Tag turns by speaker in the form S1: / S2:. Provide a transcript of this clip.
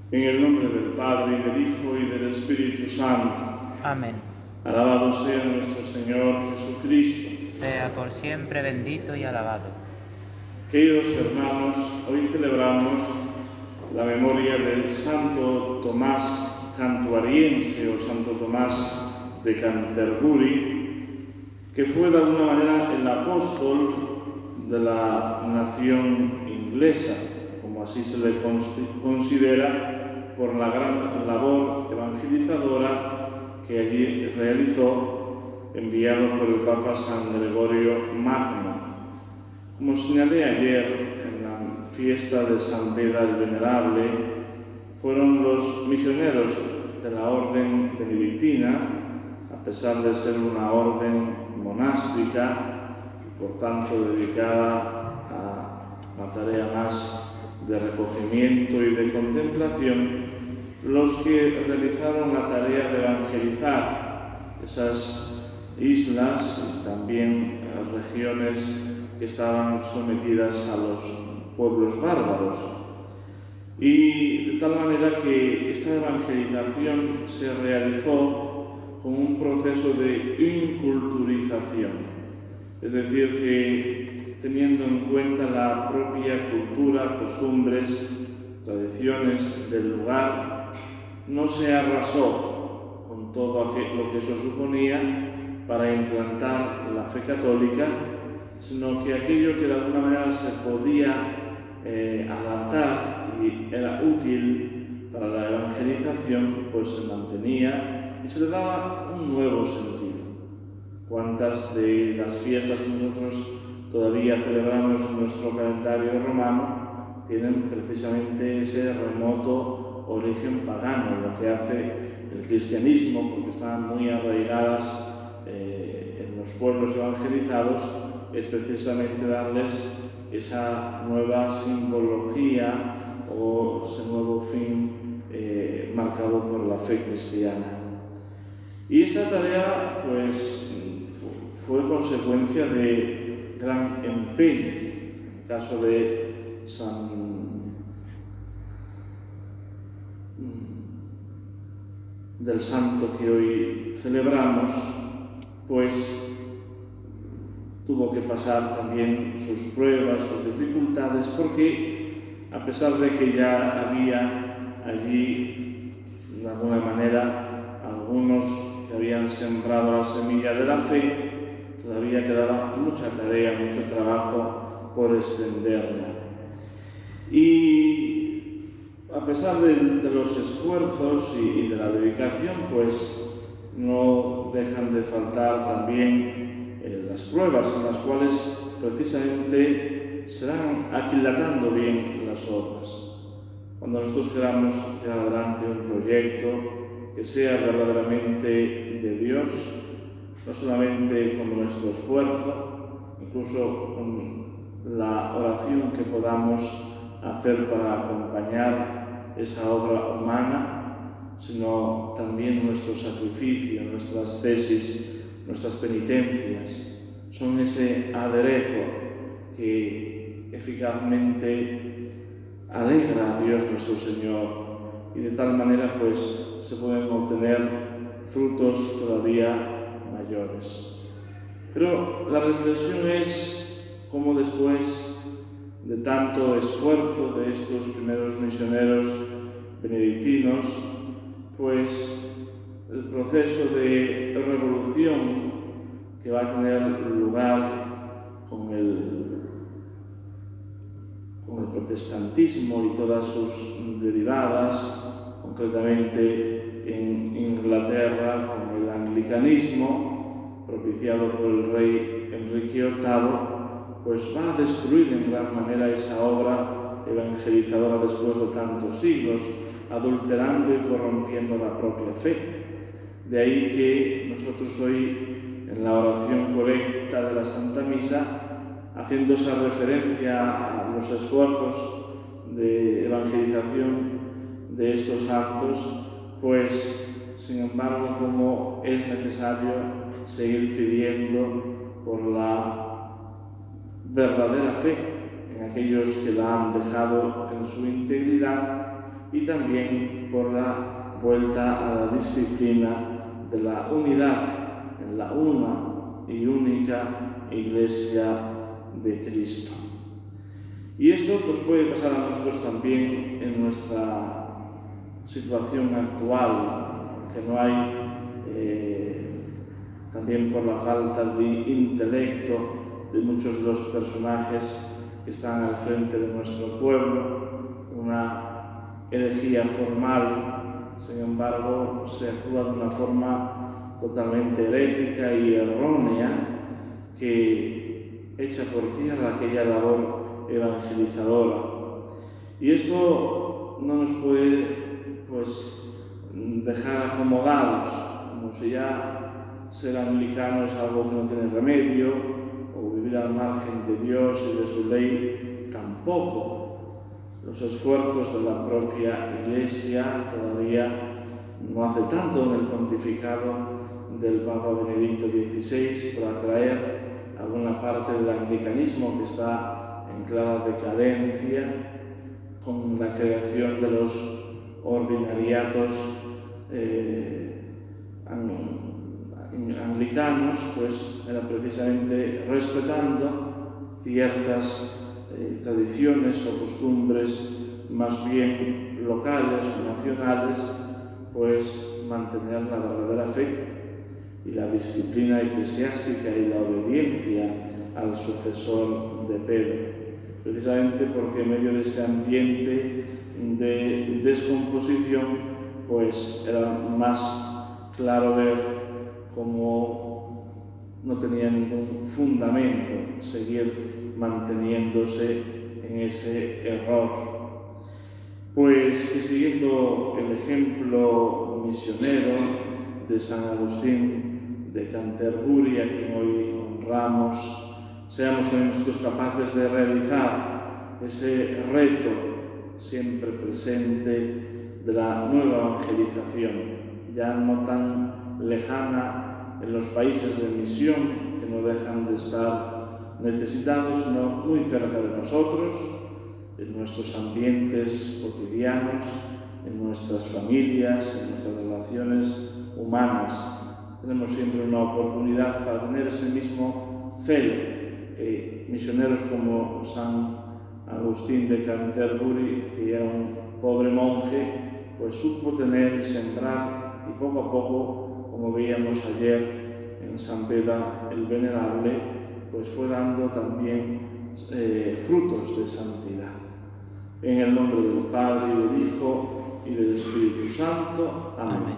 S1: En el nombre del Padre, y del Hijo, y del Espíritu Santo.
S2: Amén.
S1: Alabado sea nuestro Señor Jesucristo.
S2: Sea por siempre bendito y alabado.
S1: Queridos hermanos, hoy celebramos la memoria del Santo Tomás Cantuariense o Santo Tomás de Canterbury, que fue de alguna manera el apóstol de la nación inglesa, como así se le considera, por la gran labor evangelizadora que allí realizó, enviado por el Papa San Gregorio Magno. Como señalé ayer en la fiesta de San Beda el Venerable, fueron los misioneros de la orden benedictina, a pesar de ser una orden monástica y por tanto dedicada a una tarea más de recogimiento y de contemplación, los que realizaron la tarea de evangelizar esas islas y también regiones que estaban sometidas a los pueblos bárbaros. Y de tal manera que esta evangelización se realizó con un proceso de inculturización, es decir, que teniendo en cuenta la propia cultura, costumbres, tradiciones del lugar, no se arrasó con todo lo que eso suponía para implantar la fe católica, sino que aquello que de alguna manera se podía adaptar y era útil para la evangelización, pues se mantenía y se le daba un nuevo sentido. ¿Cuántas de las fiestas que nosotros todavía celebramos en nuestro calendario romano tienen precisamente ese remoto origen pagano? Lo que hace el cristianismo, porque están muy arraigadas en los pueblos evangelizados, es precisamente darles esa nueva simbología o ese nuevo fin marcado por la fe cristiana. Y esta tarea, pues, fue consecuencia de gran empeño. En el caso de del santo que hoy celebramos, pues tuvo que pasar también sus pruebas, sus dificultades, porque a pesar de que ya había allí, de alguna manera, algunos que habían sembrado la semilla de la fe, todavía quedaba mucha tarea, mucho trabajo por extenderla. Y a pesar de los esfuerzos y de la dedicación, pues no dejan de faltar también las pruebas en las cuales precisamente se van aquilatando bien las obras. Cuando nosotros queramos llevar adelante un proyecto que sea verdaderamente de Dios, no solamente con nuestro esfuerzo, incluso con la oración que podamos hacer para acompañar esa obra humana, sino también nuestro sacrificio, nuestras tesis, nuestras penitencias, son ese aderezo que eficazmente alegra a Dios nuestro Señor, y de tal manera pues se pueden obtener frutos todavía mayores. Pero la reflexión es cómo después de tanto esfuerzo de estos primeros misioneros benedictinos, pues el proceso de revolución que va a tener lugar con el protestantismo y todas sus derivadas, concretamente en Inglaterra con el anglicanismo, propiciado por el rey Enrique VIII, pues va a destruir en gran manera esa obra evangelizadora después de tantos siglos, adulterando y corrompiendo la propia fe. De ahí que nosotros hoy, en la oración colecta de la Santa Misa, haciendo esa referencia a los esfuerzos de evangelización de estos santos, pues, sin embargo, como es necesario seguir pidiendo por la verdadera fe en aquellos que la han dejado en su integridad y también por la vuelta a la disciplina de la unidad en la una y única Iglesia de Cristo. Y esto pues, puede pasar a nosotros también en nuestra situación actual, que no hay, también por la falta de intelecto de muchos de los personajes que están al frente de nuestro pueblo, una herejía formal, sin embargo, se actúa de una forma totalmente herética y errónea que echa por tierra aquella labor evangelizadora. Y esto no nos puede dejar acomodados, como si ya ser anglicano es algo que no tiene remedio, o vivir al margen de Dios y de su ley tampoco. Los esfuerzos de la propia Iglesia todavía no hace tanto en el pontificado del Papa Benedicto XVI por atraer alguna parte del anglicanismo que está en clara decadencia con la creación de los ordinariatos anglicanos, pues era precisamente respetando ciertas tradiciones o costumbres más bien locales o nacionales, pues mantener la verdadera fe y la disciplina eclesiástica y la obediencia al sucesor de Pedro, precisamente porque en medio de ese ambiente de descomposición pues era más claro ver cómo no tenía ningún fundamento seguir manteniéndose en ese error. Pues que siguiendo el ejemplo misionero de San Agustín de Canterbury, a quien hoy honramos, seamos también nosotros capaces de realizar ese reto siempre presente de la nueva evangelización, ya no tan lejana en los países de misión, que no dejan de estar necesitados, sino muy cerca de nosotros, en nuestros ambientes cotidianos, en nuestras familias, en nuestras relaciones humanas. Tenemos siempre una oportunidad para tener ese mismo celo que misioneros como San Agustín de Canterbury, que era un pobre monje, pues supo tener y sembrar, y poco a poco, como veíamos ayer en San Beda el Venerable, pues fue dando también frutos de santidad. En el nombre del Padre, y del Hijo, y del Espíritu Santo. Amén.